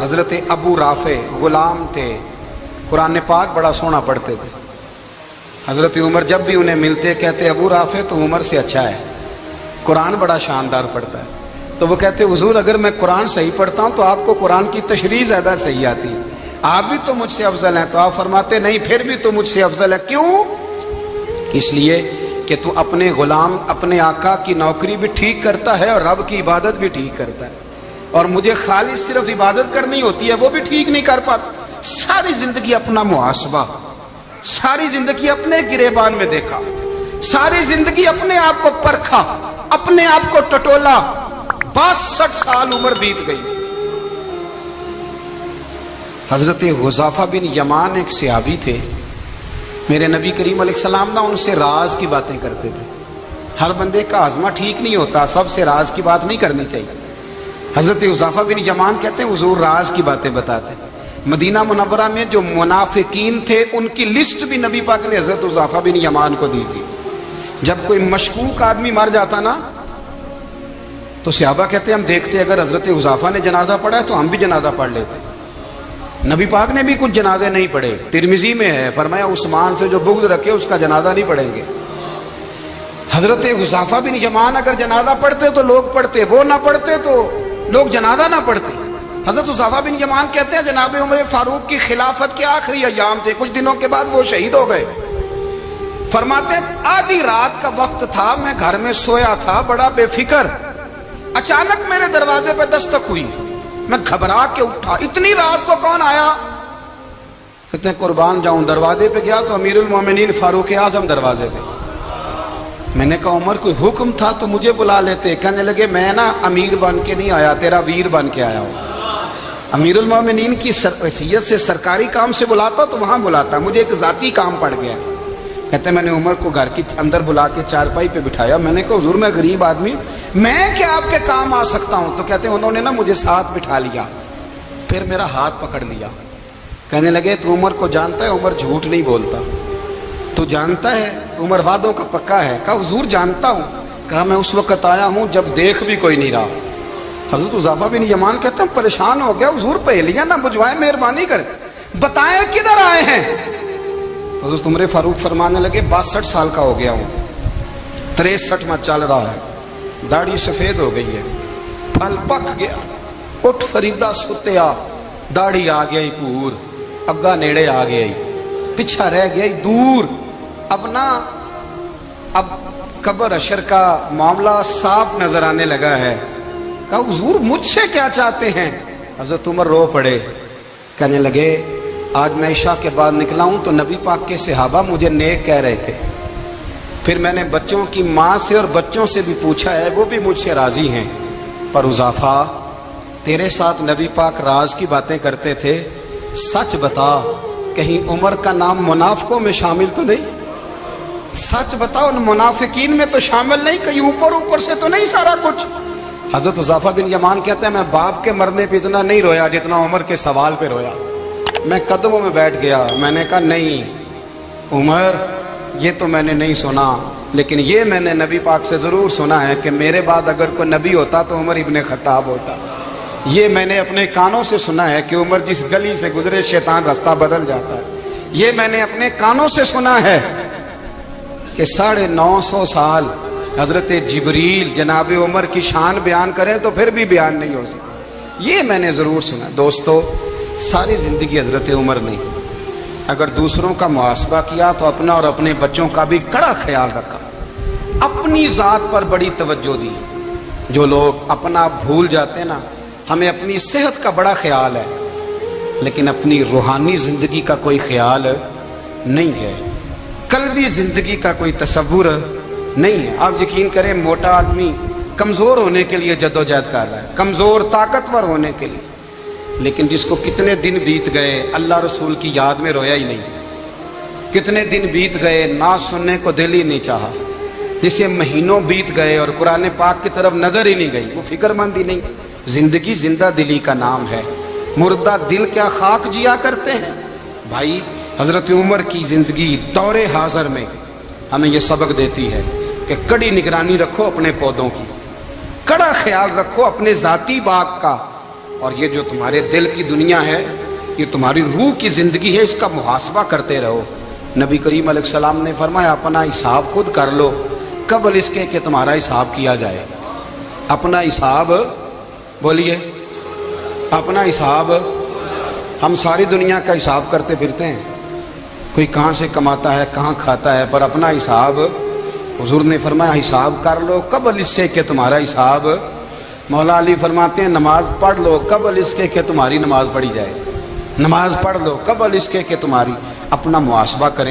حضرت ابو رافع غلام تھے، قرآن پاک بڑا سونا پڑھتے تھے۔ حضرت عمر جب بھی انہیں ملتے کہتے ابو رافع تو عمر سے اچھا ہے، قرآن بڑا شاندار پڑھتا ہے۔ تو وہ کہتے حضور اگر میں قرآن صحیح پڑھتا ہوں تو آپ کو قرآن کی تشریح زیادہ صحیح آتی ہے، آپ بھی تو مجھ سے افضل ہیں۔ تو آپ فرماتے نہیں پھر بھی تو مجھ سے افضل ہے۔ کیوں؟ اس لیے کہ تو اپنے غلام اپنے آقا کی نوکری بھی ٹھیک کرتا ہے اور رب کی عبادت بھی ٹھیک کرتا ہے، اور مجھے خالص صرف عبادت کرنی ہوتی ہے وہ بھی ٹھیک نہیں کر پاتا۔ ساری زندگی اپنا محاسبہ، ساری زندگی اپنے گریبان میں دیکھا، ساری زندگی اپنے آپ کو پرکھا، اپنے آپ کو ٹٹولا، 62 سال عمر بیت گئی۔ حضرت حذیفہ بن یمان ایک صحابی تھے، میرے نبی کریم علیہ السلام نا ان سے راز کی باتیں کرتے تھے۔ ہر بندے کا ہاضمہ ٹھیک نہیں ہوتا، سب سے راز کی بات نہیں کرنی چاہیے۔ حضرت حذیفہ بن یمان کہتے ہیں حضور راز کی باتیں بتاتے۔ مدینہ منورہ میں جو منافقین تھے ان کی لسٹ بھی نبی پاک نے حضرت حذیفہ بن یمان کو دی تھی۔ جب کوئی مشکوک آدمی مر جاتا نا تو صحابہ کہتے ہیں ہم دیکھتے اگر حضرت حذیفہ نے جنازہ پڑھا ہے تو ہم بھی جنازہ پڑھ لیتے۔ نبی پاک نے بھی کچھ جنازے نہیں پڑھے، ترمذی میں ہے، فرمایا عثمان سے جو بغض رکھے اس کا جنازہ نہیں پڑھیں گے۔ حضرت حذیفہ بن یمان اگر جنازہ پڑھتے تو لوگ پڑھتے، وہ نہ پڑھتے تو لوگ جنازہ نہ پڑھتے۔ حضرت حذیفہ بن یمان کہتے ہیں جناب عمر فاروق کی خلافت کے آخری ایام تھے، کچھ دنوں کے بعد وہ شہید ہو گئے۔ فرماتے آدھی رات کا وقت تھا، میں گھر میں سویا تھا بڑا بے فکر، اچانک میرے دروازے پہ دستک ہوئی، میں گھبرا کے اٹھا، اتنی رات کو کون آیا؟ کہتے ہیں قربان جاؤں، دروازے پہ گیا تو امیر المومنین فاروق اعظم دروازے پہ۔ میں نے کہا عمر کوئی حکم تھا تو مجھے بلا لیتے۔ کہنے لگے میں نا امیر بن کے نہیں آیا، تیرا ویر بن کے آیا ہوں۔ امیر المومنین کی حیثیت سے سرکاری کام سے بلاتا تو وہاں بلاتا، مجھے ایک ذاتی کام پڑ گیا۔ کہتے ہیں میں نے عمر کو گھر کی اندر بلا کے چارپائی پہ بٹھایا، میں نے کہا حضور میں غریب آدمی میں کیا آپ کے کام آ سکتا ہوں؟ تو کہتے ہیں انہوں نے نا مجھے ساتھ بٹھا لیا، پھر میرا ہاتھ پکڑ لیا، کہنے لگے تو عمر کو جانتا ہے؟ عمر جھوٹ نہیں بولتا، تو جانتا ہے عمر وعدوں کا پکا ہے؟ کہا حضور جانتا ہوں۔ کہا میں اس وقت آیا ہوں جب دیکھ بھی کوئی نہیں رہا۔ حضرت حذیفہ بن یمان کہتے ہیں پریشان ہو گیا، حضور پہلیاں نہ بجھوائیں، مہربانی کر بتائیں کدھر آئے ہیں؟ حضرت عمر فاروق فرمانے لگے 62 سال کا ہو گیا ہوں، 63 میں چل رہا ہے، داڑھی سفید ہو گئی ہے، پھل پک گیا، اٹھ فریدہ ستیا، داڑھی آ گئی پور، اگا نیڑے آ گئی، پچھا رہ گئی دور، اب قبر اشر کا معاملہ صاف نظر آنے لگا ہے۔ کہا حضور مجھ سے کیا چاہتے ہیں؟ حضرت عمر رو پڑے، کہنے لگے آج میں عشاء کے بعد نکلا ہوں تو نبی پاک کے صحابہ مجھے نیک کہہ رہے تھے، پھر میں نے بچوں کی ماں سے اور بچوں سے بھی پوچھا ہے، وہ بھی مجھ سے راضی ہیں، پر حذیفہ تیرے ساتھ نبی پاک راز کی باتیں کرتے تھے، سچ بتا کہیں عمر کا نام منافقوں میں شامل تو نہیں؟ سچ بتا ان منافقین میں تو شامل نہیں، کہیں اوپر سے تو نہیں سارا کچھ؟ حضرت حذیفہ بن یمان کہتے ہیں میں باپ کے مرنے پہ اتنا نہیں رویا جتنا عمر کے سوال پہ رویا۔ میں قدموں میں بیٹھ گیا، میں نے کہا نہیں عمر یہ تو میں نے نہیں سنا، لیکن یہ میں نے نبی پاک سے ضرور سنا ہے کہ میرے بعد اگر کوئی نبی ہوتا تو عمر ابن خطاب ہوتا۔ یہ میں نے اپنے کانوں سے سنا ہے کہ عمر جس گلی سے گزرے شیطان رستہ بدل جاتا ہے۔ یہ میں نے اپنے کانوں سے سنا ہے کہ 950 سال حضرت جبریل جناب عمر کی شان بیان کریں تو پھر بھی بیان نہیں ہو سکتا۔ یہ میں نے ضرور سنا۔ دوستو ساری زندگی حضرت عمر نے اگر دوسروں کا محاسبہ کیا تو اپنا اور اپنے بچوں کا بھی کڑا خیال رکھا، اپنی ذات پر بڑی توجہ دی۔ جو لوگ اپنا بھول جاتے ہیں نا، ہمیں اپنی صحت کا بڑا خیال ہے لیکن اپنی روحانی زندگی کا کوئی خیال نہیں ہے، قلبی زندگی کا کوئی تصور نہیں ہے۔ آپ یقین کریں موٹا آدمی کمزور ہونے کے لیے جدوجہد کر رہا ہے، کمزور طاقتور ہونے کے لیے، لیکن جس کو کتنے دن بیت گئے اللہ رسول کی یاد میں رویا ہی نہیں، کتنے دن بیت گئے نہ سننے کو دل ہی نہیں چاہا، جسے مہینوں بیت گئے اور قرآن پاک کی طرف نظر ہی نہیں گئی، وہ فکر مند ہی نہیں۔ زندگی زندہ دلی کا نام ہے، مردہ دل کیا خاک جیا کرتے ہیں؟ بھائی حضرت عمر کی زندگی دور حاضر میں ہمیں یہ سبق دیتی ہے کہ کڑی نگرانی رکھو اپنے پودوں کی، کڑا خیال رکھو اپنے ذاتی باغ کا، اور یہ جو تمہارے دل کی دنیا ہے، یہ تمہاری روح کی زندگی ہے، اس کا محاسبہ کرتے رہو۔ نبی کریم علیہ السلام نے فرمایا اپنا حساب خود کر لو قبل اس کے کہ تمہارا حساب کیا جائے۔ اپنا حساب، بولیے اپنا حساب۔ ہم ساری دنیا کا حساب کرتے پھرتے ہیں، کوئی کہاں سے کماتا ہے، کہاں کھاتا ہے، پر اپنا حساب حضور نے فرمایا حساب کر لو قبل اس سے کہ تمہارا حساب۔ مولا علی فرماتے ہیں نماز پڑھ لو قبل اس کے کہ تمہاری نماز پڑھی جائے، نماز پڑھ لو قبل اس کے کہ تمہاری۔ اپنا محاسبہ کریں۔